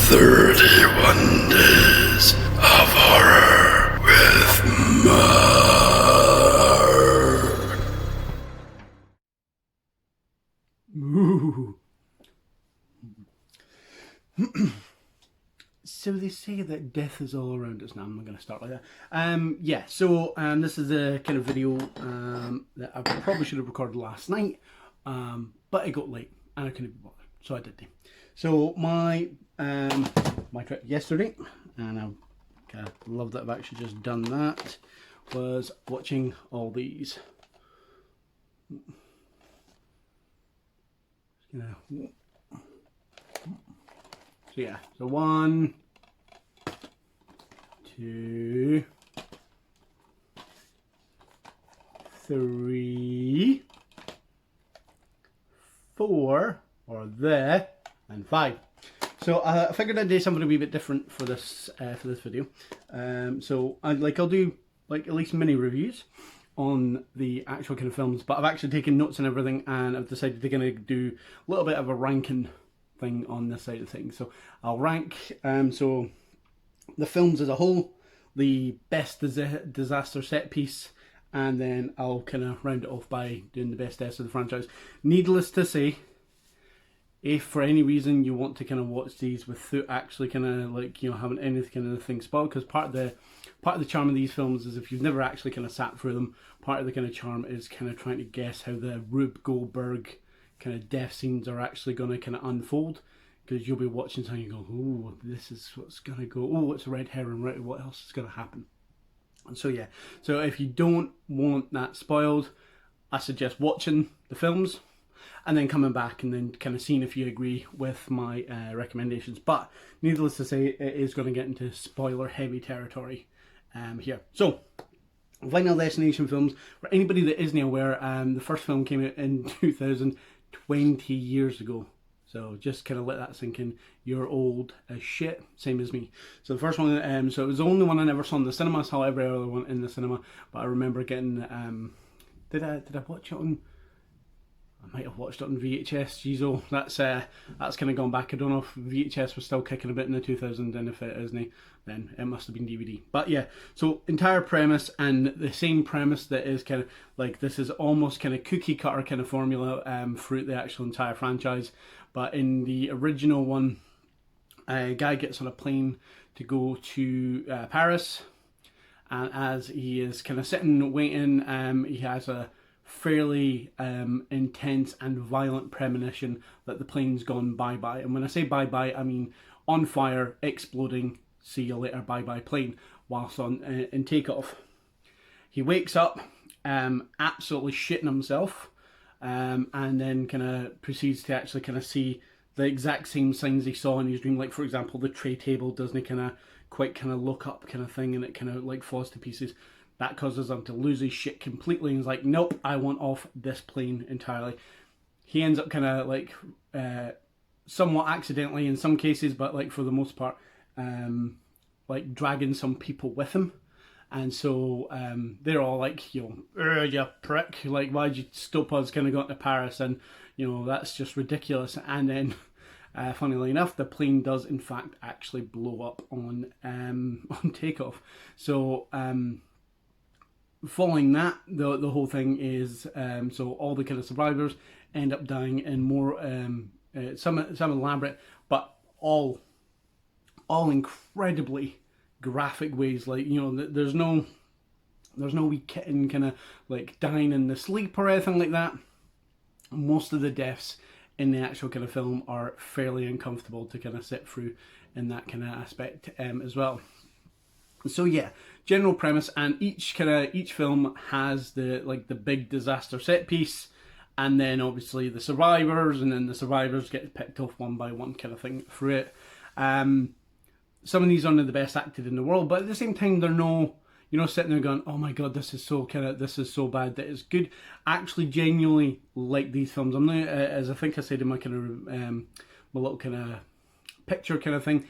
31 Days of Horror with Mark. Ooh. So they say that death is all around us. Now I'm not going to start like that. This is a kind of video that I probably should have recorded last night, but it got late and I couldn't be bothered, so I did. So my trip yesterday, and I kind of love that I've actually just done that, was watching all these. So 1, 2, 3, 4, or there, and 5. So I figured I'd do something a wee bit different for this video. I'll do like at least mini reviews on the actual kind of films, but I've actually taken notes and everything, and I've decided to kind of do a little bit of a ranking thing on this side of things. So I'll rank so the films as a whole, the best disaster set piece, and then I'll kind of round it off by doing the best deaths of the franchise. Needless to say, if for any reason you want to kind of watch these without actually kind of like, you know, having any kind of thing spoiled, because part of the charm of these films is if you've never actually kind of sat through them, part of the kind of charm is kind of trying to guess how the Rube Goldberg kind of death scenes are actually going to kind of unfold, because you'll be watching something and you go, oh, this is what's going to go, oh, it's a red herring, right, what else is going to happen? And so yeah, so if you don't want that spoiled, I suggest watching the films and then coming back and then kind of seeing if you agree with my recommendations. But needless to say, it is going to get into spoiler heavy territory here. So Final Destination films, for anybody that isn't aware, the first film came out in 2020 years ago. So just kind of let that sink in. You're old as shit, same as me. So the first one, so it was the only one I never saw in the cinema. I saw every other one in the cinema, but I remember getting, did I watch it on? I might have watched it on VHS. Jeez, that's kind of gone back. I don't know if VHS was still kicking a bit in the 2000s, and if it isn't, then it must have been DVD. But yeah, so entire premise, and the same premise that is kind of like, this is almost kind of cookie cutter kind of formula throughout the actual entire franchise. But in the original one, a guy gets on a plane to go to Paris, and as he is kind of sitting waiting, he has a fairly intense and violent premonition that the plane's gone bye-bye. And when I say bye-bye, I mean on fire, exploding, see you later, bye-bye plane, whilst on in takeoff. He wakes up absolutely shitting himself, and then kind of proceeds to actually kind of see the exact same things he saw in his dream. Like, for example, the tray table doesn't kind of quite kind of look up kind of thing, and it kind of like falls to pieces. That causes him to lose his shit completely, and he's like, nope, I want off this plane entirely. He ends up kind of like somewhat accidentally in some cases, but like for the most part, like dragging some people with him. And so they're all like, you know, you prick, like, why'd you stop us kind of going to Paris? And, you know, that's just ridiculous. And then, funnily enough, the plane does in fact actually blow up on takeoff. So following that, the whole thing is, so all the kind of survivors end up dying in more, some elaborate, but all incredibly graphic ways. Like, you know, there's no wee kitten kind of like dying in the sleep or anything like that. Most of the deaths in the actual kind of film are fairly uncomfortable to kind of sit through in that kind of aspect as well. So yeah, general premise, and each film has the big disaster set piece, and then obviously the survivors, and then the survivors get picked off one by one kind of thing through it. Some of these aren't the best acted in the world, but at the same time, they're no, you know, sitting there going, oh my god, this is so bad that it's good. I actually genuinely like these films. I'm not, as I think I said in my kind of my little kind of picture kind of thing,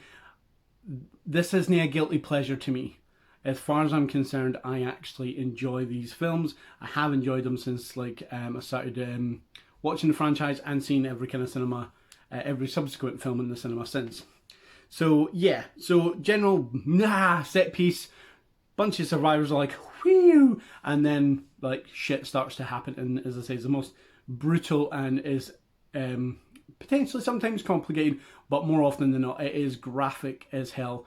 this isn't a guilty pleasure to me. As far as I'm concerned, I actually enjoy these films. I have enjoyed them since like I started watching the franchise and seeing every kind of cinema, every subsequent film in the cinema since. So yeah, so general set piece, bunch of survivors are like, whew, and then like shit starts to happen, and as I say, it's the most brutal and is potentially sometimes complicated, but more often than not, it is graphic as hell.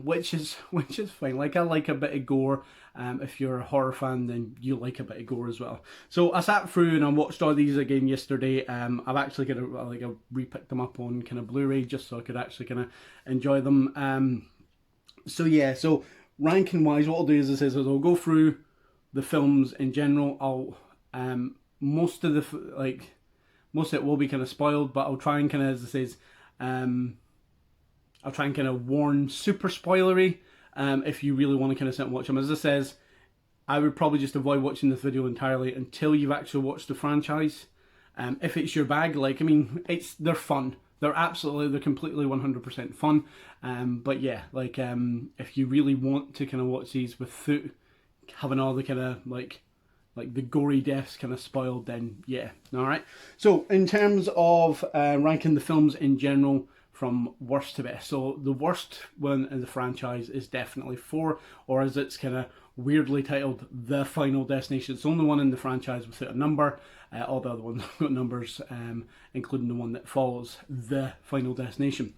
Which is fine. Like, I like a bit of gore. If you're a horror fan, then you like a bit of gore as well. So I sat through and I watched all these again yesterday. I've actually kind of I re-picked them up on kind of Blu-ray just so I could actually kind of enjoy them. So yeah, so ranking wise, what I'll do is I'll go through the films in general. Most of it will be kind of spoiled, but I'll try and kind of, I'll try and kind of warn super spoilery if you really want to kind of sit and watch them. As it says, I would probably just avoid watching this video entirely until you've actually watched the franchise. If it's your bag, like, I mean, they're fun. They're completely 100% fun. But yeah, like, if you really want to kind of watch these without having all the kind of like the gory deaths kind of spoiled, then yeah, all right. So in terms of ranking the films in general, from worst to best. So the worst one in the franchise is definitely 4, or as it's kind of weirdly titled, The Final Destination. It's the only one in the franchise without a number. All the other ones have got numbers, including the one that follows, The Final Destination.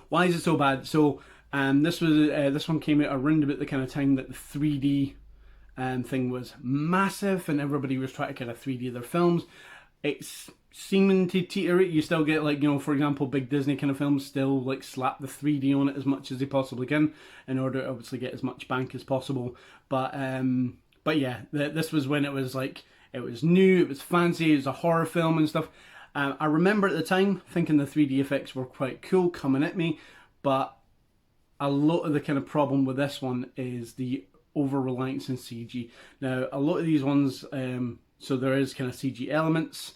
Why is it so bad? So this one came out around about the kind of time that the 3D thing was massive, and everybody was trying to kind of 3D their films. It's seeming to teeter it. You still get, like, you know, for example, big Disney kind of films still like slap the 3D on it as much as they possibly can in order to obviously get as much bank as possible. But yeah, this was when it was like, it was new, it was fancy, it was a horror film and stuff. I remember at the time thinking the 3D effects were quite cool coming at me, but a lot of the kind of problem with this one is the over-reliance in CG. Now, a lot of these ones, so there is kind of CG elements.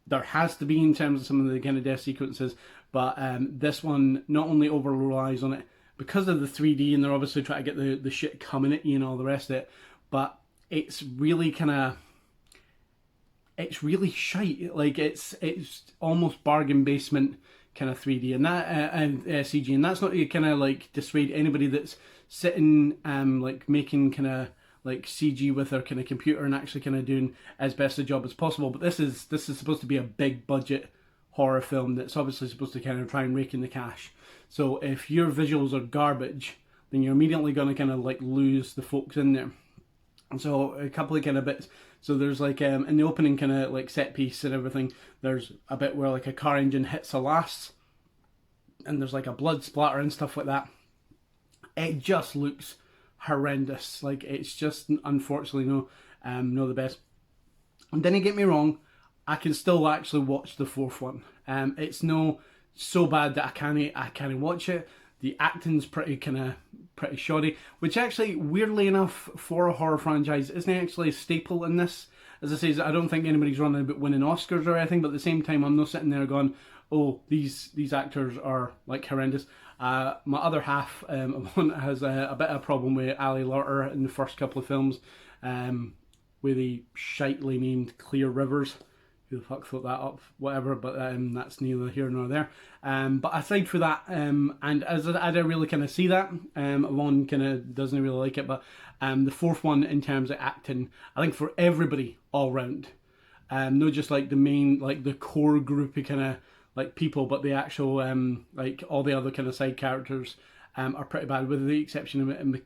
There has to be in terms of some of the kind of death sequences, but this one not only over-relies on it because of the 3D, and they're obviously trying to get the shit coming at you and all the rest of it, but it's really kind of, it's really shite. Like, it's almost bargain basement kind of 3D and that CG, and that's not to kind of like dissuade anybody that's sitting like making kind of like CG with their kind of computer and actually kind of doing as best a job as possible. But this is supposed to be a big budget horror film that's obviously supposed to kind of try and rake in the cash. So if your visuals are garbage, then you're immediately going to kind of like lose the folks in there. And so a couple of kind of bits. So there's like in the opening kind of like set piece and everything, there's a bit where like a car engine hits a lass, and there's like a blood splatter and stuff like that. It just looks horrendous. Like, it's just unfortunately no the best. And don't get me wrong, I can still actually watch the 4th one. It's no so bad that I can't watch it. The acting's pretty shoddy, which actually, weirdly enough, for a horror franchise, isn't actually a staple in this. As I say, I don't think anybody's running about winning Oscars or anything, but at the same time, I'm not sitting there going, oh, these actors are like horrendous. My other half has a bit of a problem with Ali Larter in the first couple of films, with the shitely named Clear Rivers. Who the fuck thought that up? Whatever, but that's neither here nor there. But aside from that, and as I don't really kind of see that, Yvonne kind of doesn't really like it, but the 4th one in terms of acting, I think for everybody all round, not just like the main, like the core group of kind of like people, but the actual like all the other kind of side characters are pretty bad, with the exception of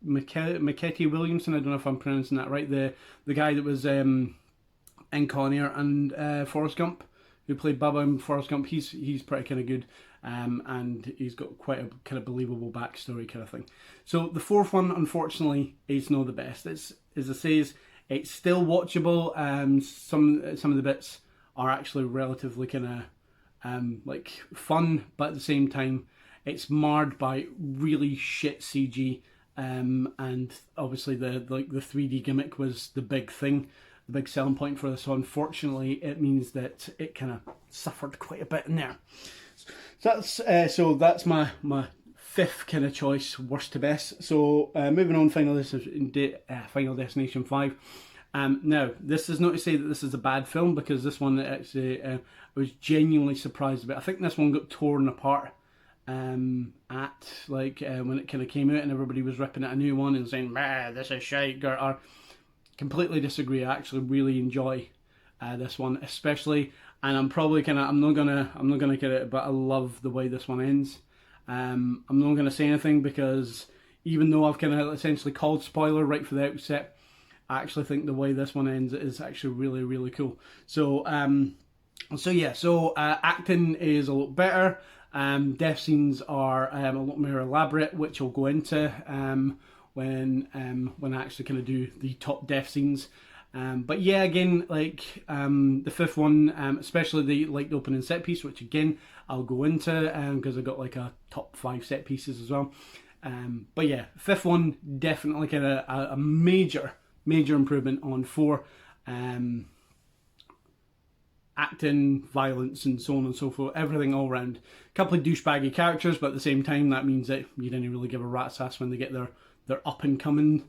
Maketi Williamson. I don't know if I'm pronouncing that right. The guy that was in Con Air and Forrest Gump, who played Bubba in Forrest Gump. He's pretty kind of good, and he's got quite a kind of believable backstory kind of thing. So the 4th one, unfortunately, is not the best. It's, as I say, it's still watchable. Some of the bits are actually relatively kind of like fun, but at the same time, it's marred by really shit CG. And obviously the 3D gimmick was the big thing, the big selling point for this. So unfortunately, it means that it kind of suffered quite a bit in there. So that's my 5th kind of choice, worst to best. So moving on, Final Destination 5. Now, this is not to say that this is a bad film, because this one actually I was genuinely surprised about. I think this one got torn apart at like when it kind of came out and everybody was ripping at a new one and saying, "Bah, this is shite." Or completely disagree. I actually really enjoy this one, especially, and I'm not gonna get it, but I love the way this one ends. I'm not gonna say anything because even though I've kind of essentially called spoiler right for the outset, I actually think the way this one ends is actually really, really cool. So, acting is a lot better. Death scenes are a lot more elaborate, which I'll go into when I actually kind of do the top death scenes. But yeah, again, like the fifth one, especially the opening set piece, which again I'll go into because I got like a top 5 set pieces as well. But yeah, fifth one definitely kind of a major improvement on 4. Acting, violence, and so on and so forth, everything all round. A couple of douchebaggy characters, but at the same time, that means that you didn't really give a rat's ass when they get their up and comings.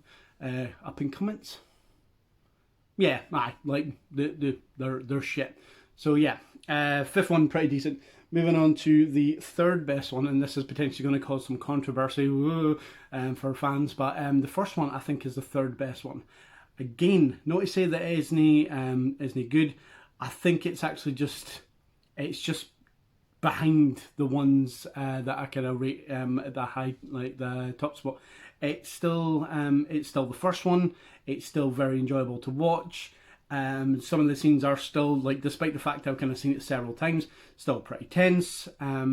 Yeah, aye, like their shit. So yeah, fifth one pretty decent. Moving on to the third best one, and this is potentially going to cause some controversy for fans, but the first one I think is the third best one. Again, not to say that it isn't good. I think it's actually just behind the ones that I kind of rate at the high, like the top spot. It's still the first one. It's still very enjoyable to watch. Some of the scenes are still, like, despite the fact I've kind of seen it several times, still pretty tense. I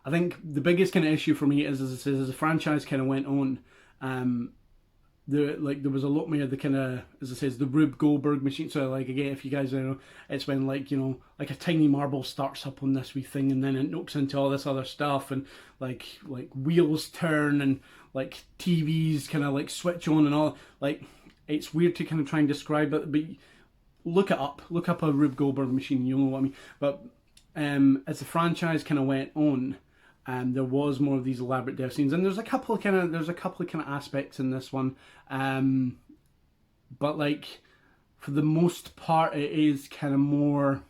think the biggest kind of issue for me is, as the franchise kind of went on, there was a lot more of the kind of, as it says, the Rube Goldberg machine. So like, again, if you guys don't know, it's when like a tiny marble starts up on this wee thing and then it knocks into all this other stuff, and like wheels turn and like TVs kind of like switch on and all. Like, it's weird to kind of try and describe it, but look up a Rube Goldberg machine, you'll know what I mean. But as the franchise kind of went on, there was more of these elaborate death scenes, and there's a couple of kind of aspects in this one, but like for the most part, it is kind of more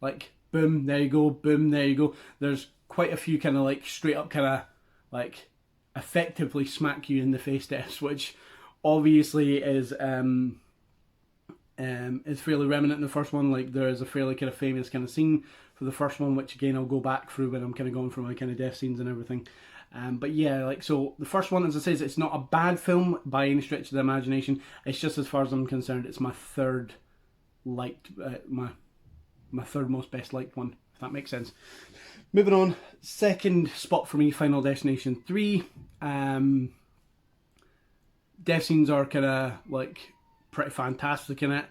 like boom, there you go, boom, there you go. There's quite a few kind of like straight up kind of like effectively smack you in the face deaths, which obviously is fairly remnant in the first one. Like, there is a fairly kind of famous kind of scene for the first one, which again I'll go back through when I'm kind of going through my kind of death scenes and everything. But yeah, like, so the first one, as I say, it's not a bad film by any stretch of the imagination. It's just, as far as I'm concerned, it's my third liked, my third most best liked one, if that makes sense. Moving on, second spot for me, Final Destination 3. Death scenes are kind of like pretty fantastic in it.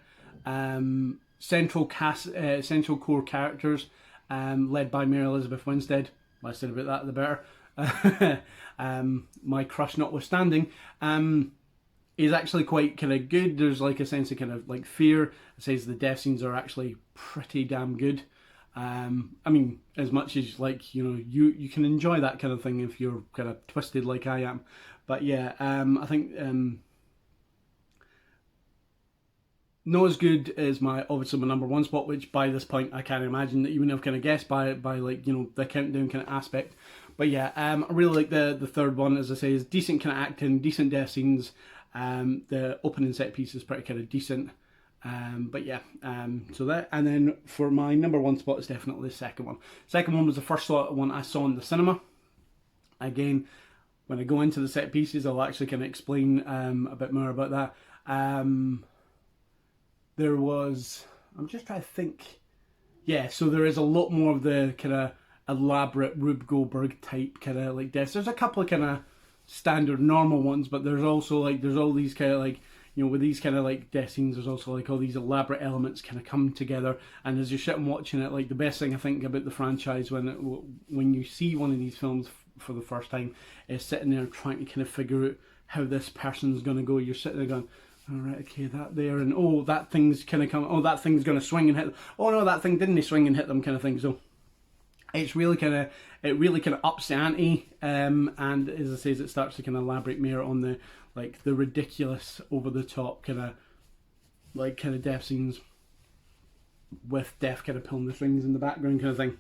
Central core characters, led by Mary Elizabeth Winstead. Less said about that, the better. My crush notwithstanding, is actually quite kind of good. There's like a sense of kind of like fear. It says the death scenes are actually pretty damn good. I mean, as much as like, you can enjoy that kind of thing if you're kind of twisted like I am. But yeah, I think not as good as obviously my number one spot, which by this point I can't imagine that you would have kind of guessed by like, the countdown kind of aspect. But yeah, I really like the third one. As I say, is decent kind of acting, decent death scenes. The opening set piece is pretty kind of decent. But yeah, so that, and then for my number one spot is definitely the second one. Second one was the first one I saw in the cinema. Again, when I go into the set pieces, I'll actually kind of explain a bit more about that. There was, I'm just trying to think. Yeah, so there is a lot more of the kind of elaborate Rube Goldberg type kind of like deaths. There's a couple of kind of standard normal ones, but there's also like, there's all these kind of like, with these kind of like death scenes, there's also like all these elaborate elements kind of come together. And as you're sitting watching it, like, the best thing I think about the franchise when you see one of these films for the first time is sitting there trying to kind of figure out how this person's going to go. You're sitting there going, all right, okay, that there, and oh, that thing's kind of coming, oh, that thing's going to swing and hit them. Oh no, that thing didn't swing and hit them, kind of thing. So it's really kind of ups the ante, and as I say, it starts to kind of elaborate more on the ridiculous, over the top kind of death scenes with death kind of pulling the strings in the background kind of thing.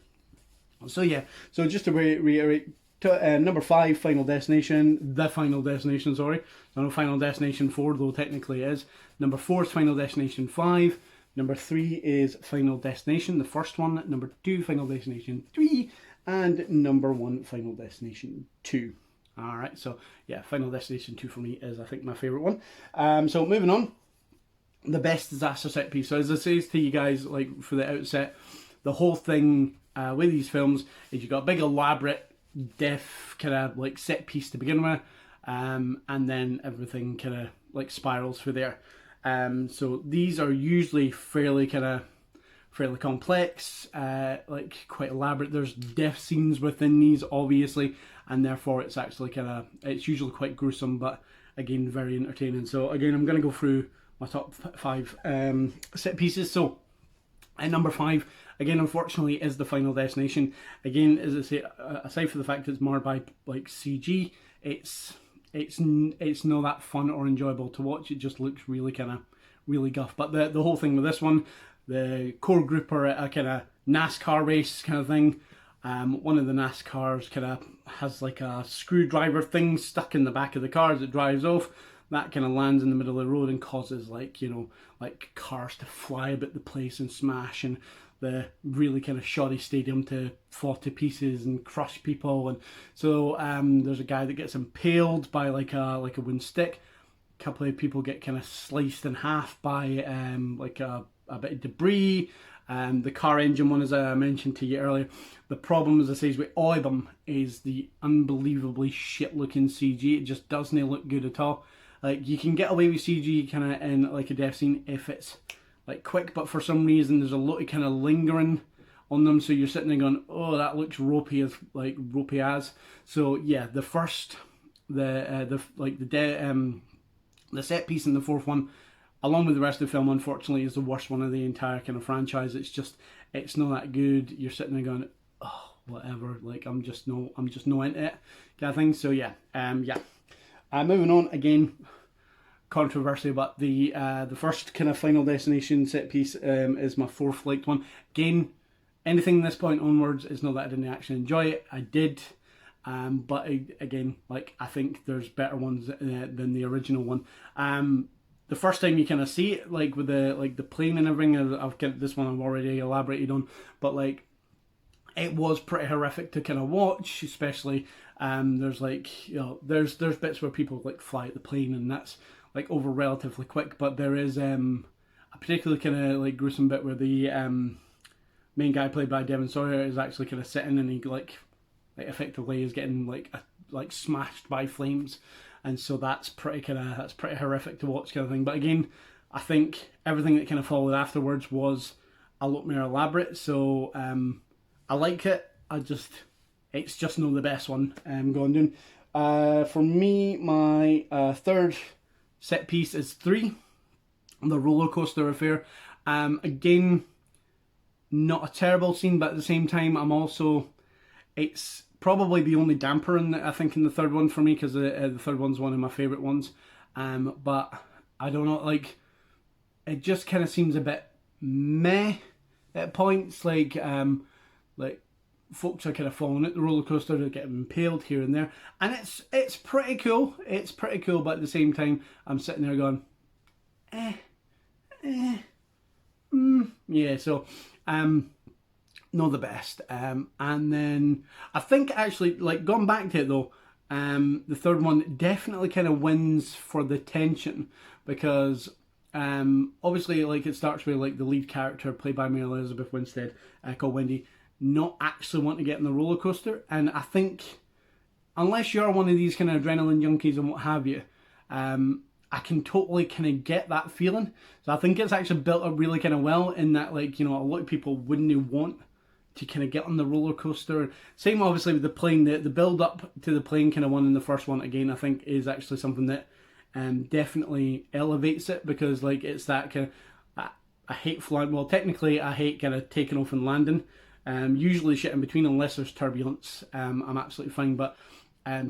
So yeah, so just to reiterate, number 5, Final Destination, the Final Destination, sorry. So no Final Destination 4, though technically it is. Number 4 is Final Destination 5. Number 3 is Final Destination, the first one. Number 2, Final Destination 3. And number 1, Final Destination 2. Alright, so yeah, Final Destination 2 for me is, I think, my favourite one. So moving on, the best disaster set piece. So as I say to you guys, like for the outset, the whole thing with these films is you got a big elaborate death kind of like set piece to begin with, and then everything kind of like spirals through there. So these are usually fairly complex, like quite elaborate. There's death scenes within these, obviously, and therefore it's actually it's usually quite gruesome, but again very entertaining. So again, I'm going to go through my top 5 set pieces. So at number 5, again, unfortunately, is the Final Destination. Again, as I say, aside from the fact it's marred by like CG, it's not that fun or enjoyable to watch. It just looks really really guff. But the whole thing with this one, the core group are at a kind of NASCAR race kind of thing. One of the NASCARs kind of has like a screwdriver thing stuck in the back of the car as it drives off. That kind of lands in the middle of the road and causes like cars to fly about the place and smash, and the really kind of shoddy stadium to fall to pieces and crush people. And so there's a guy that gets impaled by like a wooden stick. A couple of people get kind of sliced in half by like a bit of debris. The car engine one, as I mentioned to you earlier, the problem, as I say, is with all of them is the unbelievably shit looking CG. It just doesn't look good at all. Like, you can get away with CG kind of in like a death scene if it's like quick, but for some reason there's a lot of kind of lingering on them, so you're sitting there going, oh, that looks ropey as. So yeah, the set piece in the fourth one, along with the rest of the film, unfortunately, is the worst one of the entire kind of franchise. It's not that good. You're sitting there going, oh, whatever. Like, I'm just no into it, kind of thing. So yeah, moving on, again, controversy, but the first kind of Final Destination set piece is my fourth liked one. Again, anything this point onwards is not that I didn't actually enjoy it. I did, but again, like, I think there's better ones than the original one. The first time you kind of see it, like with the plane and everything, this one I've already elaborated on, but like, it was pretty horrific to kind of watch, especially there's like, there's bits where people like fly at the plane, and that's like over relatively quick, but there is a particularly kind of like gruesome bit where the main guy played by Devon Sawyer is actually kind of sitting, and he like effectively is getting like smashed by flames, and so that's pretty horrific to watch, kind of thing. But again, I think everything that kind of followed afterwards was a lot more elaborate, so I like it. It's just not the best one going down. For me, my third set piece is 3, the roller coaster affair. Again, not a terrible scene, but at the same time, it's probably the only damper in the third one for me, because the third one's one of my favourite ones. But I don't know, like, it just kind of seems a bit meh at points. Like folks are kind of falling at the roller coaster, they're getting impaled here and there, and it's pretty cool. It's pretty cool, but at the same time, I'm sitting there going, yeah. So, not the best. And then I think actually, like, going back to it though, the third one definitely kind of wins for the tension, because obviously, like, it starts with like the lead character played by Mary Elizabeth Winstead, called Wendy, not actually want to get on the roller coaster. And I think, unless you're one of these kind of adrenaline junkies and what have you, I can totally kind of get that feeling. So I think it's actually built up really kind of well, in that, like, a lot of people wouldn't want to kind of get on the roller coaster. Same obviously with the plane. The build up to the plane kind of one in the first one, again, I think is actually something that definitely elevates it, because like, it's that kind of, I hate flying. Well, technically I hate kind of taking off and landing. Usually shit in between, unless there's turbulence, I'm absolutely fine. But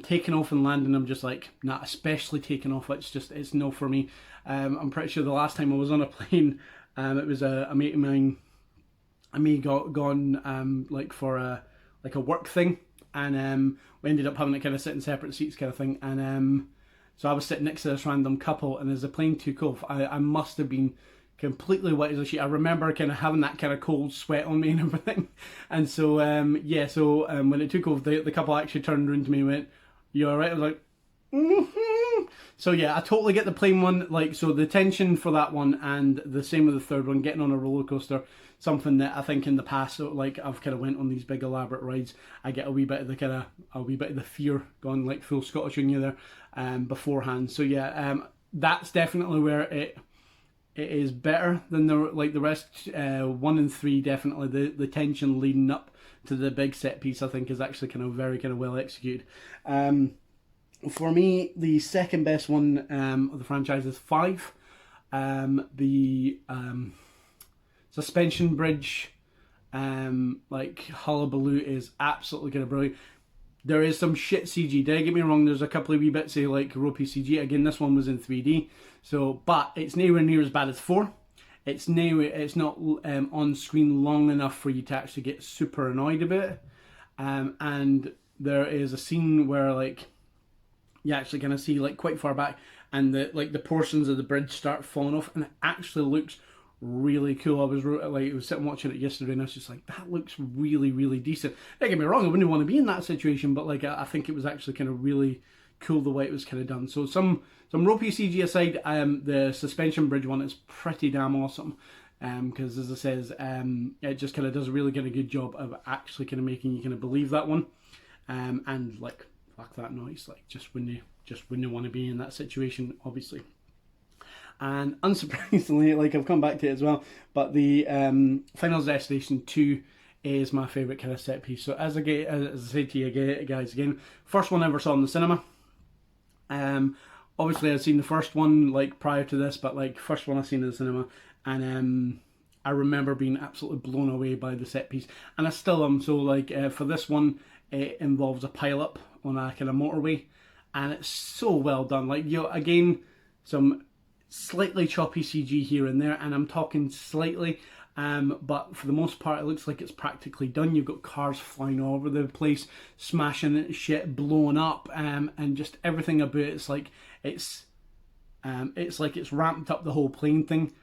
taking off and landing, I'm just like, nah, especially taking off, it's no for me. I'm pretty sure the last time I was on a plane, it was a mate of mine, and me gone like for a work thing, and we ended up having to kind of sit in separate seats kind of thing, and so I was sitting next to this random couple, and as the plane took off, I must have been completely wet as a sheet. I remember kind of having that kind of cold sweat on me and everything, and so when it took off, the couple actually turned around to me and went, "You alright?" I was like, mm-hmm. So yeah, I totally get the plane one, like, so the tension for that one, and the same with the third one, getting on a roller coaster, something that I think in the past, so like I've kind of went on these big elaborate rides, I get a wee bit of the fear going, like full Scottish Junior there, beforehand. So yeah, that's definitely where it is better than the rest. 1 and 3, definitely the tension leading up to the big set piece, I think, is actually kind of very kind of well executed. For me, the second best one of the franchise is 5. The suspension bridge, like hullabaloo, is absolutely kind of brilliant. There is some shit CG. Don't get me wrong. There's a couple of wee bits of like ropey CG. Again, this one was in 3D. So, but it's nowhere near as bad as 4. It's not on screen long enough for you to actually get super annoyed about it. And there is a scene where like you actually kind of see like quite far back, and the portions of the bridge start falling off, and it actually looks really cool. I was sitting watching it yesterday, and I was just like, that looks really, really decent. Don't get me wrong, I wouldn't want to be in that situation, but like I think it was actually kind of really cool the way it was kind of done. So some ropey CG aside, the suspension bridge one is pretty damn awesome. Because as I says, it just kind of does a really kind of good job of actually kind of making you kind of believe that one. And like, fuck that noise, like just when you want to be in that situation, obviously. And unsurprisingly, like I've come back to it as well, but the Final Destination 2 is my favourite kind of set piece. So as I say to you guys again, first one I ever saw in the cinema. Obviously I'd seen the first one like prior to this, but like first one I've seen in the cinema, and I remember being absolutely blown away by the set piece, and I still am. So like for this one, it involves a pile up on a kind of motorway, and it's so well done. Like, you know, again, some slightly choppy CG here and there, and I'm talking slightly, but for the most part it looks like it's practically done. You've got cars flying all over the place, smashing shit, blowing up, and just everything about it's like it's ramped up the whole plane thing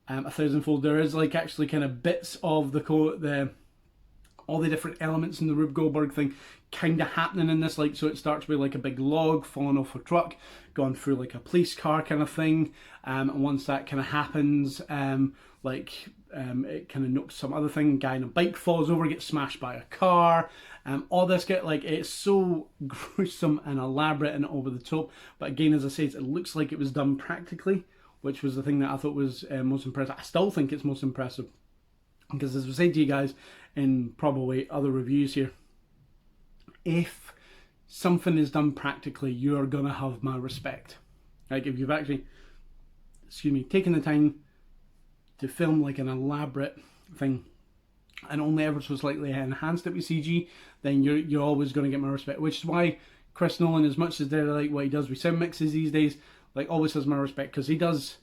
a thousandfold. There is like actually kind of bits of all the different elements in the Rube Goldberg thing kind of happening in this, like, so it starts with like a big log falling off a truck, going through like a police car kind of thing, and once that kind of happens, it kind of knocks some other thing, guy on a bike falls over, gets smashed by a car, all this it's so gruesome and elaborate and over the top, but again, as I say, it looks like it was done practically, which was the thing that I thought was most impressive. I still think it's most impressive, because as I was saying to you guys in probably other reviews here, if something is done practically, you're gonna have my respect. Like, if you've actually, taken the time to film like an elaborate thing and only ever so slightly enhanced it with CG, then you're always going to get my respect. Which is why Chris Nolan, as much as they're like what he does with sound mixes these days, like, always has my respect, because he does,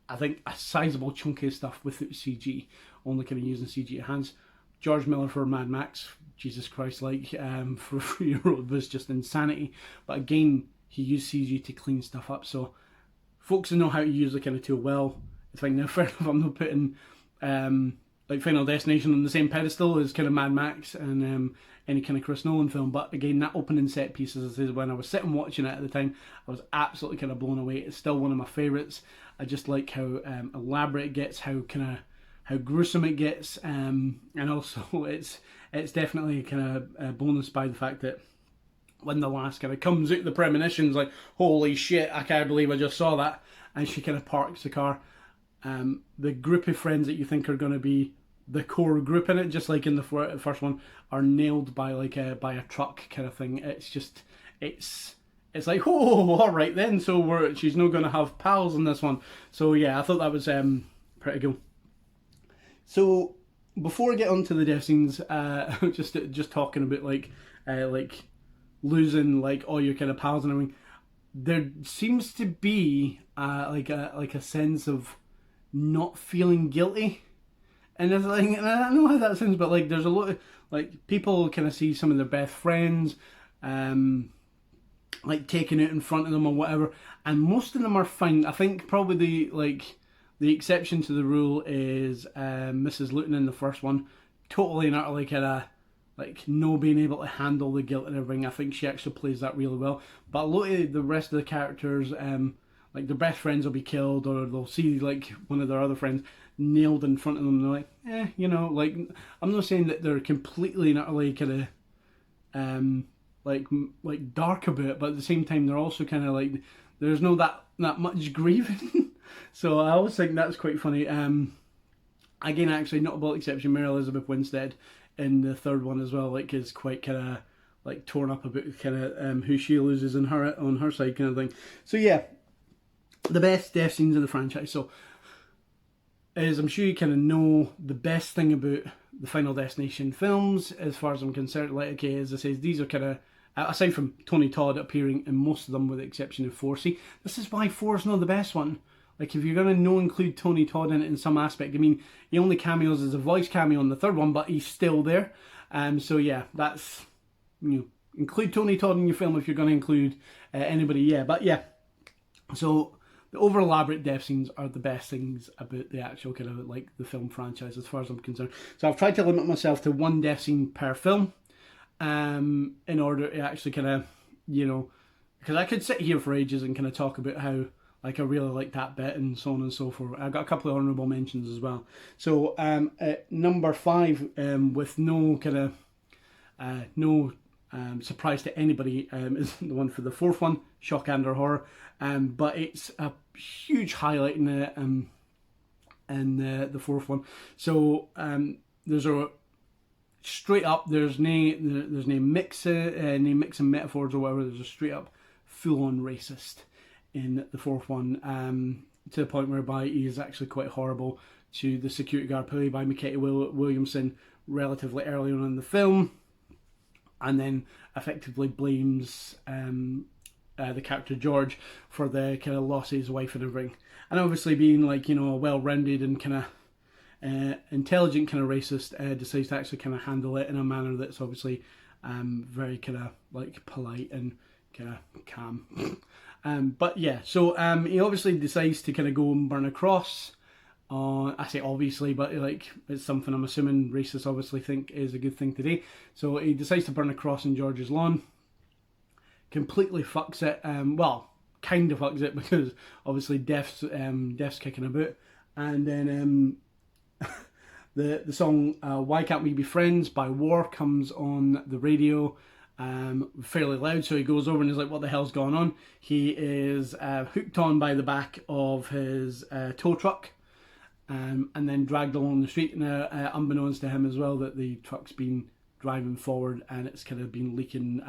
I think, a sizable chunk of stuff without CG, only kind of using CG enhanced. George Miller for Mad Max, Jesus Christ, like, for a 3-year-old was just insanity. But again, he used CG to clean stuff up. So folks who know how to use the kind of tool well, it's fine. Now, fair enough, I'm not putting like Final Destination on the same pedestal as kind of Mad Max and any kind of Chris Nolan film. But again, that opening set piece, as I said, when I was sitting watching it at the time, I was absolutely kind of blown away. It's still one of my favourites. I just like how elaborate it gets, how gruesome it gets, and also it's definitely kind of a bonus by the fact that when the last kind of comes out, the premonition's like, holy shit, I can't believe I just saw that, and she kind of parks the car. The group of friends that you think are going to be the core group in it, just like in the first one, are nailed by a truck kind of thing. It's just, it's like, oh, all right then. So she's not going to have pals in this one. So yeah, I thought that was pretty cool. So before I get on to the death scenes, just talking about like losing like all your kind of pals and everything. There seems to be like a sense of not feeling guilty, and it's like, I don't know how that sounds, but like there's a lot of like people kind of see some of their best friends, like taking it in front of them or whatever, and most of them are fine. I think probably the exception to the rule is Mrs. Luton in the first one, totally and utterly kind of like no being able to handle the guilt and everything. I think she actually plays that really well. But a lot of the rest of the characters, like their best friends will be killed, or they'll see like one of their other friends nailed in front of them. And they're like, you know, like I'm not saying that they're completely and utterly kind of like dark about it, but at the same time they're also kind of like there's no that much grieving. So I always think that's quite funny. Again, actually, notable exception, Mary Elizabeth Winstead in the third one as well, like is quite kind of like torn up about kind of who she loses on her side kind of thing. So yeah, the best death scenes in the franchise. So as I'm sure you kind of know, the best thing about the Final Destination films, as far as I'm concerned, like okay, as I say, these are kind of aside from Tony Todd appearing in most of them, with the exception of 4. See, this is why 4 is not the best one. Like, if you're going to no include Tony Todd in it in some aspect, I mean, he only cameos as a voice cameo in the third one, but he's still there. So yeah, that's, you know, include Tony Todd in your film if you're going to include anybody, yeah. But yeah, so the over elaborate death scenes are the best things about the actual kind of like the film franchise as far as I'm concerned. So I've tried to limit myself to one death scene per film in order to actually kind of, you know, because I could sit here for ages and kind of talk about how like I really like that bit and so on and so forth. I've got a couple of honourable mentions as well. So at number 5, with no kind of surprise to anybody, is the one for the 4th one, Shock and Horror. But it's a huge highlight in the 4th one. So there's a straight up, there's no mixing metaphors or whatever. There's a straight up full on racist in the 4th one, to the point whereby he is actually quite horrible to the security guard played by Miketa Williamson relatively early on in the film, and then effectively blames the character George for the kind of loss of his wife and everything. And obviously being like, you know, a well-rounded and kind of intelligent kind of racist, decides to actually kind of handle it in a manner that's obviously very kind of like polite and kind of calm. But yeah, so he obviously decides to kind of go and burn a cross on, I say obviously, but like it's something I'm assuming racists obviously think is a good thing to do. So he decides to burn a cross on George's lawn, completely fucks it, well, kind of fucks it, because obviously Death's kicking about. And then the song Why Can't We Be Friends by War comes on the radio, fairly loud, so he goes over and he's like, what the hell's going on? He is hooked on by the back of his tow truck, and then dragged along the street, and unbeknownst to him as well, that the truck's been driving forward and it's kind of been leaking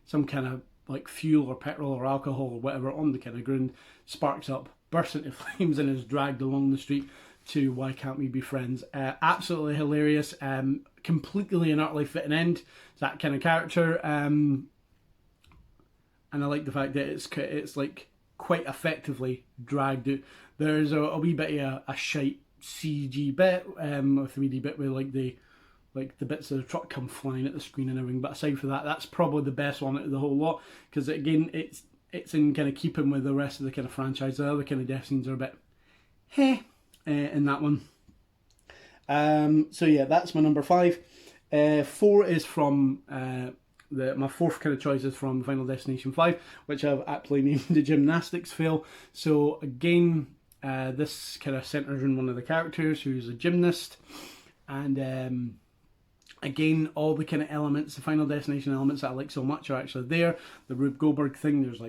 some kind of like fuel or petrol or alcohol or whatever on the kind of ground, sparks up, bursts into flames, and is dragged along the street to Why Can't We Be Friends. Absolutely hilarious, completely and utterly fitting end to that kind of character, and I like the fact that it's like quite effectively dragged out. There's a wee bit of a shite CG bit, or 3D bit, where like the bits of the truck come flying at the screen and everything, but aside from that, that's probably the best one out of the whole lot, because again, it's in kind of keeping with the rest of the kind of franchise. The other kind of death scenes are a bit in that one. So yeah, that's my number 5. 4 is from my 4th kind of choice is from Final Destination 5, which I've aptly named the gymnastics fail. So again, this kind of centers on one of the characters who's a gymnast, and again, all the kind of elements, the Final Destination elements that I like so much, are actually there. The Rube Goldberg thing, there's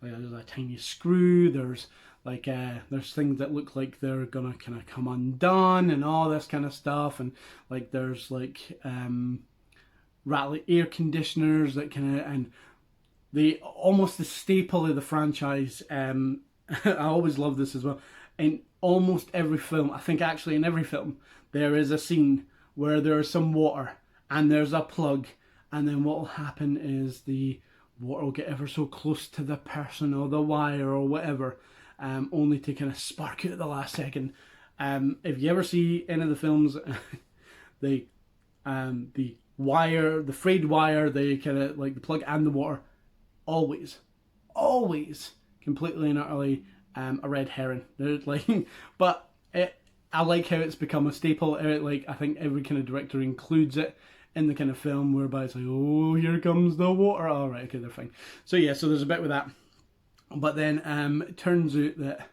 there's a tiny screw, there's there's things that look like they're gonna kind of come undone and all this kind of stuff, and like there's like rattly air conditioners that kind of, and the almost the staple of the franchise. I always love this as well. In almost every film, I think actually in every film, there is a scene where there's some water and there's a plug, and then what will happen is the water will get ever so close to the person or the wire or whatever, only to kind of spark out at the last second. If you ever see any of the films, the wire, the frayed wire, the kind of like the plug and the water, always completely and utterly a red herring. Like, but I like how it's become a staple. Like, I think every kind of director includes it in the kind of film, whereby it's like, oh, here comes the water. All right, okay, they're fine. So yeah, so there's a bit with that, but then it turns out that,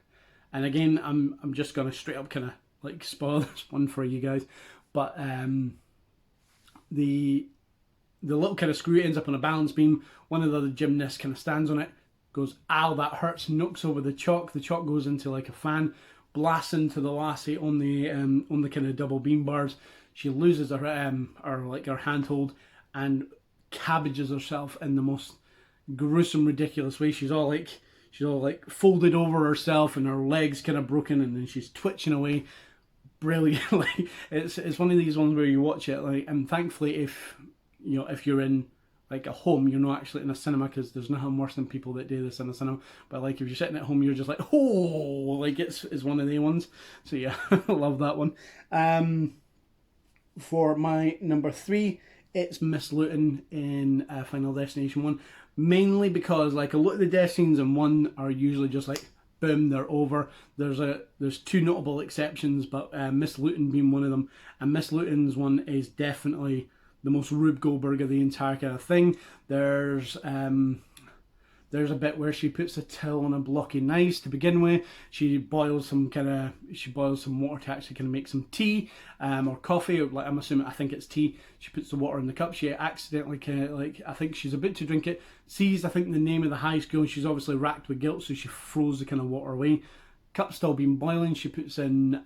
and again, I'm just gonna straight up kind of like spoil this one for you guys, but the little kind of screw ends up on a balance beam. One of the other gymnasts kind of stands on it, goes, ow, that hurts, knocks over the chalk. The chalk goes into like a fan, blasts into the lassie on the kind of double beam bars. She loses her handhold and cabbages herself in the most gruesome, ridiculous way. She's all like folded over herself, and her legs kind of broken, and then she's twitching away. Brilliant. Like, it's one of these ones where you watch it, like, and thankfully if you're in like a home, you're not actually in a cinema, because there's nothing worse than people that do this in a cinema. But like, if you're sitting at home, you're just like, oh, like it's one of the ones. So yeah, I love that one. For my number 3, it's Miss Luton in Final Destination 1. Mainly because like a lot of the death scenes in 1 are usually just like, boom, they're over. There's 2 notable exceptions, but Miss Luton being one of them. And Miss Luton's one is definitely the most Rube Goldberg of the entire kind of thing. There's a bit where she puts a till on a block of ice to begin with. She boils some water to actually kind of make some tea or coffee. Or like, I think it's tea. She puts the water in the cup. She accidentally kind of like, I think she's about to drink it, sees I think the name of the high school, and she's obviously racked with guilt, so she throws the kind of water away. Cup's still been boiling. She puts in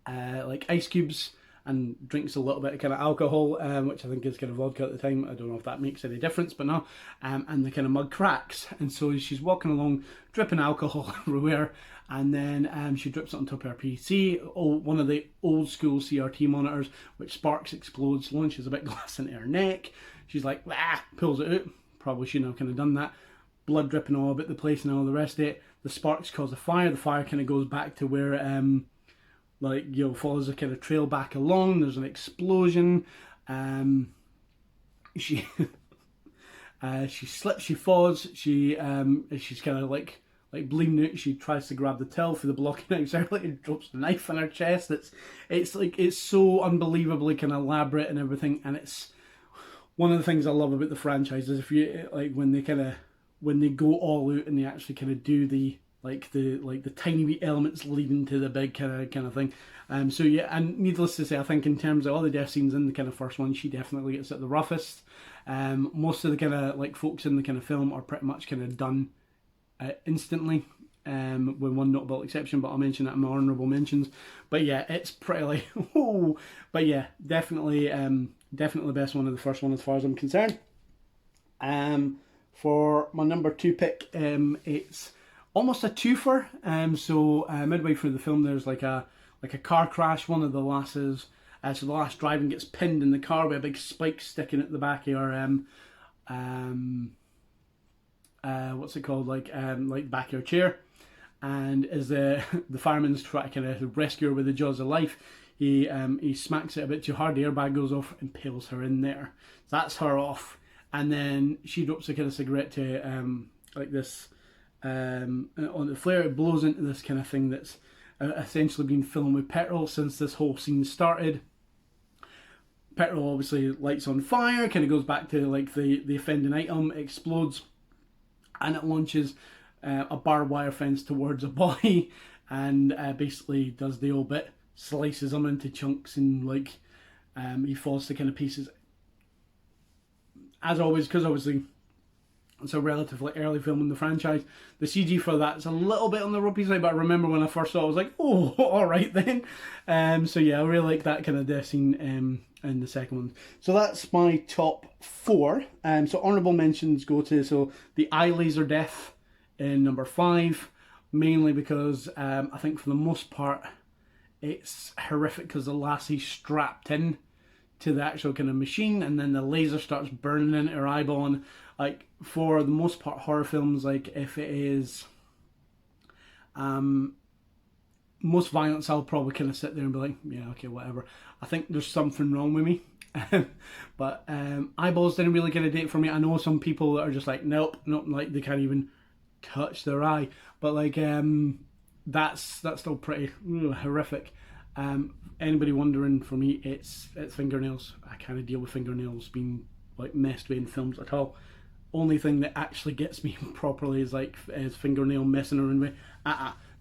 like ice cubes and drinks a little bit of kind of alcohol, which I think is kind of vodka at the time. I don't know if that makes any difference, but no. And the kind of mug cracks, and so she's walking along, dripping alcohol everywhere, and then she drips it on top of her PC, one of the old school CRT monitors, which sparks, explodes, launches a bit glass into her neck. She's like, pulls it out. Probably shouldn't have kind of done that. Blood dripping all about the place and all the rest of it. The sparks cause a fire. The fire kind of goes back to where follows a kind of trail back along. There's an explosion. She slips, she falls. She's kind of like bleeding out. She tries to grab the till for the blocking out early and drops the knife in her chest. It's so unbelievably kind of elaborate and everything. And it's one of the things I love about the franchise is if you like when they go all out and they actually kind of do the tiny wee elements leading to the big kind of thing. So yeah, and needless to say, I think in terms of all the death scenes in the kind of first one, she definitely gets it the roughest. Most of the kind of like folks in the kind of film are pretty much kind of done instantly, with one notable exception, but I'll mention that in my honourable mentions. But yeah, it's pretty like, oh, but yeah, definitely the best one of the first one as far as I'm concerned. For my number 2 pick, it's almost a twofer. So midway through the film, there's like a car crash. One of the lasses, so the lass driving, gets pinned in the car with a big spike sticking at the back of her what's it called, like back of her chair. And as the fireman's trying to kind of rescue her with the jaws of life, he smacks it a bit too hard. The airbag goes off, and impales her in there. So that's her off. And then she drops a kind of cigarette to like this on the flare. It blows into this kind of thing that's essentially been filmed with petrol since this whole scene started. Petrol obviously lights on fire, kind of goes back to like the offending item, explodes, and it launches a barbed wire fence towards a boy, and basically does the old bit, slices him into chunks, and like he falls to kind of pieces. As always, because obviously it's a relatively early film in the franchise, the CG for that is a little bit on the ropey side, but I remember when I first saw it, I was like, oh, alright then. So yeah, I really like that kind of death scene in the second one. So that's my top 4. So honourable mentions go to the eye laser death in number 5, mainly because I think for the most part it's horrific because the lassie's strapped in to the actual kind of machine, and then the laser starts burning into her eyeball. And like, for the most part, horror films, like if it is most violence, I'll probably kind of sit there and be like, yeah, okay, whatever. I think there's something wrong with me. But eyeballs didn't really get a date for me. I know some people that are just like, nope, like they can't even touch their eye. But like that's still pretty horrific. Anybody wondering, for me, it's fingernails. I can't deal with fingernails being like messed with in films at all. Only thing that actually gets me properly is fingernail messing around with.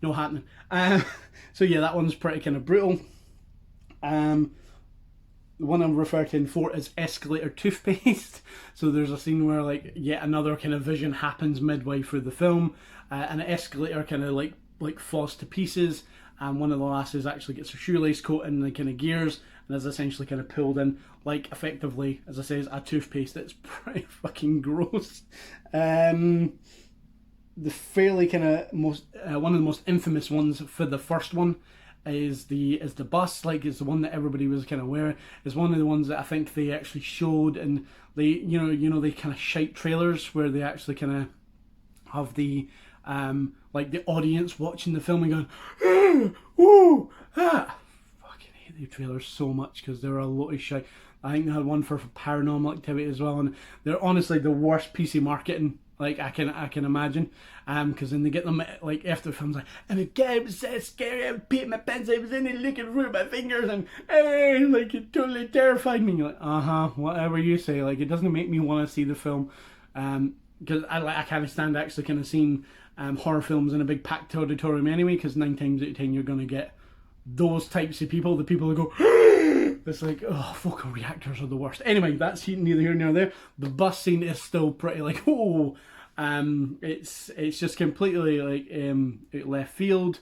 No happening. So yeah, that one's pretty kind of brutal. The one I'm referring for is escalator toothpaste. So there's a scene where like yet another kind of vision happens midway through the film, and an escalator kind of like falls to pieces, and one of the lasses actually gets her shoelace caught in the kind of gears and is essentially kind of pulled in, like effectively, as I say, a toothpaste. That's pretty fucking gross. The fairly kind of most one of the most infamous ones for the first one is the bus. Like, it's the one that everybody was kind of wearing. It's one of the ones that I think they actually showed, and they they kind of shite trailers where they actually kind of have the like the audience watching the film and going, ooh, ah. Fucking hate the trailers so much because they're a lot of shite. I think they had one for Paranormal Activity as well, and they're honestly the worst piece of marketing like I can imagine, because then they get them like after the film's like, and again it was so scary, I beat my pants, I was in it looking through my fingers, and like it totally terrified me. You're like, whatever you say. Like, it doesn't make me want to see the film, because I can't stand actually kind of seeing horror films in a big packed auditorium anyway, because 9 times out of 10 you're gonna get those types of people, the people who go it's like, oh, vocal reactors are the worst. Anyway, that's neither here nor there. The bus scene is still pretty like, it's just completely like left field,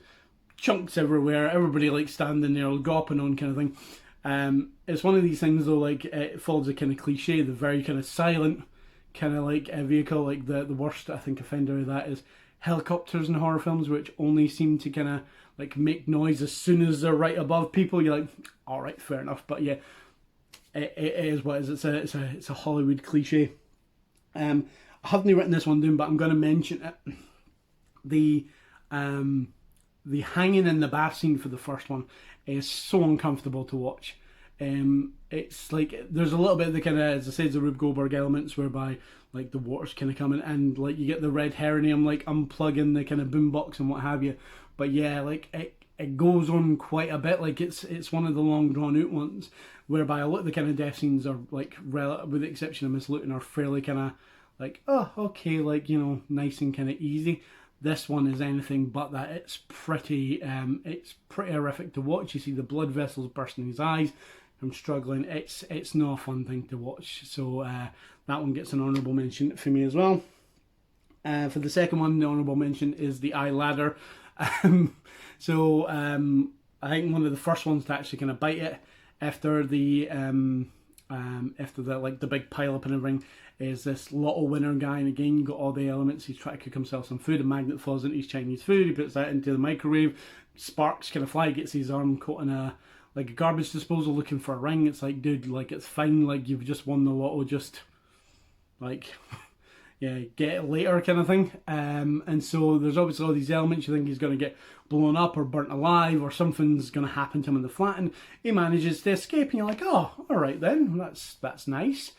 chunks everywhere, everybody like standing there gawping on kind of thing. It's one of these things though, like it follows a kind of cliche, the very kind of silent kind of like a vehicle. Like the worst I think offender of that is helicopters in horror films, which only seem to kind of like make noise as soon as they're right above people. You're like, all right, fair enough. But yeah, it is what it is. It's a Hollywood cliche. I haven't written this one down, but I'm going to mention it. The hanging in the bath scene for the first one is so uncomfortable to watch. It's like there's a little bit of the kind of, as I said, the Rube Goldberg elements whereby like the water's kind of coming and like you get the red herring like unplugging the kind of boombox and what have you. But yeah, like it goes on quite a bit. Like it's one of the long drawn out ones whereby a lot of the kind of death scenes are like with the exception of Miss Luton are fairly kind of like, oh okay, like, you know, nice and kind of easy. This one is anything but that. It's pretty horrific to watch. You see the blood vessels bursting in his eyes. I'm struggling. It's not a fun thing to watch. So that one gets an honourable mention for me as well. For the second one, the honourable mention is the eye ladder. So I think one of the first ones to actually kind of bite it after the like the big pile up and everything is this Lotto winner guy, and again you got all the elements. He's trying to cook himself some food, a magnet falls into his Chinese food, he puts that into the microwave, sparks kind of fly, gets his arm caught in a garbage disposal looking for a ring. It's like, dude, like it's fine, like you've just won the lotto, just like yeah, get it later kind of thing. And so there's obviously all these elements. You think he's going to get blown up or burnt alive or something's going to happen to him in the flat, and he manages to escape, and you're like, oh, all right then, that's nice.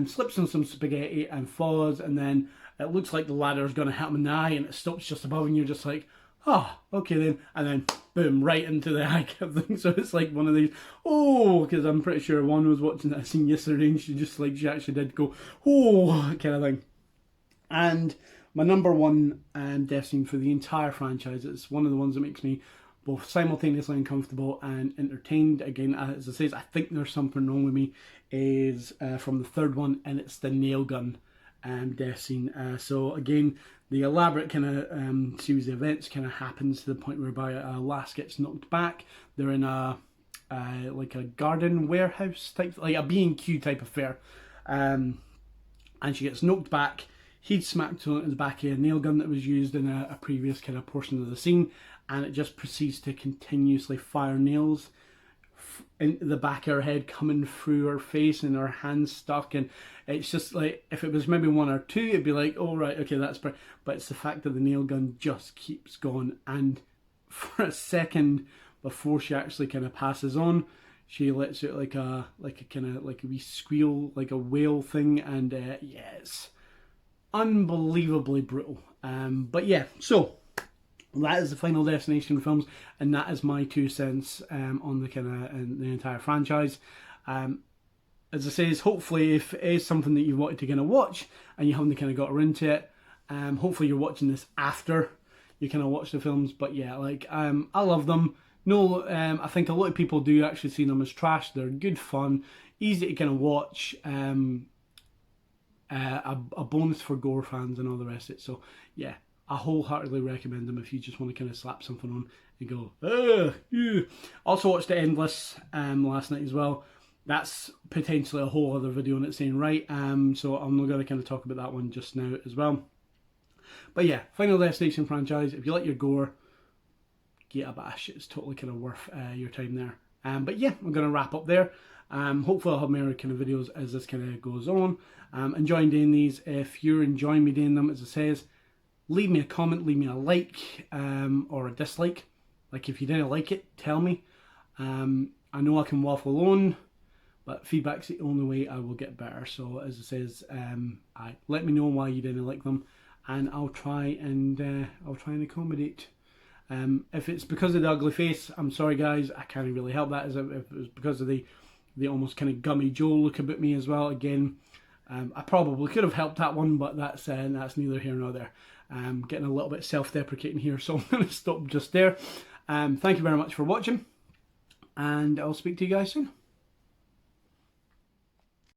Slips on some spaghetti and falls, and then it looks like the ladder's going to hit him in the eye, and it stops just above, and you're just like, oh, okay then, and then boom, right into the eye kind of thing. So it's like one of these, because I'm pretty sure one was watching that scene yesterday, and she actually did go, oh, kind of thing. And my number one death scene for the entire franchise, it's one of the ones that makes me both simultaneously uncomfortable and entertained. Again, as I say, I think there's something wrong with me, is from the third one, and it's the nail gun death scene. So again, the elaborate kind of series of events kind of happens to the point whereby a lass gets knocked back. They're in a like a garden warehouse type, like a B&Q type affair, and she gets knocked back. He'd smacked her in the back of a nail gun that was used in a previous kind of portion of the scene, and it just proceeds to continuously fire nails into the back of her head, coming through her face, and her hands stuck. And it's just like, if it was maybe one or two, it'd be like, oh right, okay, that's but it's the fact that the nail gun just keeps going, and for a second before she actually kind of passes on, she lets out like a kind of like a wee squeal, like a whale thing, and yeah, it's unbelievably brutal. But yeah, so that is the Final Destination films, and that is my 2 cents on the kind of the entire franchise. As I say, hopefully if it is something that you wanted to kind of watch and you haven't kind of got around to it, hopefully you're watching this after you kind of watch the films. But yeah, like I love them. No, I think a lot of people do actually see them as trash. They're good fun, easy to kind of watch. A bonus for gore fans and all the rest of it. So yeah, I wholeheartedly recommend them if you just want to kind of slap something on and go, ugh, ew. Also watched The Endless last night as well. That's potentially a whole other video in its own right. So I'm not going to kind of talk about that one just now as well. But yeah, Final Destination franchise, if you like your gore, get a bash. It's totally kind of worth your time there. But yeah, I'm going to wrap up there. Hopefully I'll have more kind of videos as this kind of goes on. Enjoying doing these. If you're enjoying me doing them, as it says, leave me a comment, leave me a like or a dislike. Like if you didn't like it, tell me. I know I can waffle on, but feedback's the only way I will get better. So as it says, let me know why you didn't like them, and I'll try and accommodate. If it's because of the ugly face, I'm sorry guys, I can't really help that. If it was because of the almost kind of Gummy Joe look about me as well, again, I probably could have helped that one, but that's neither here nor there. Getting a little bit self-deprecating here, so I'm going to stop just there. Thank you very much for watching, and I'll speak to you guys soon.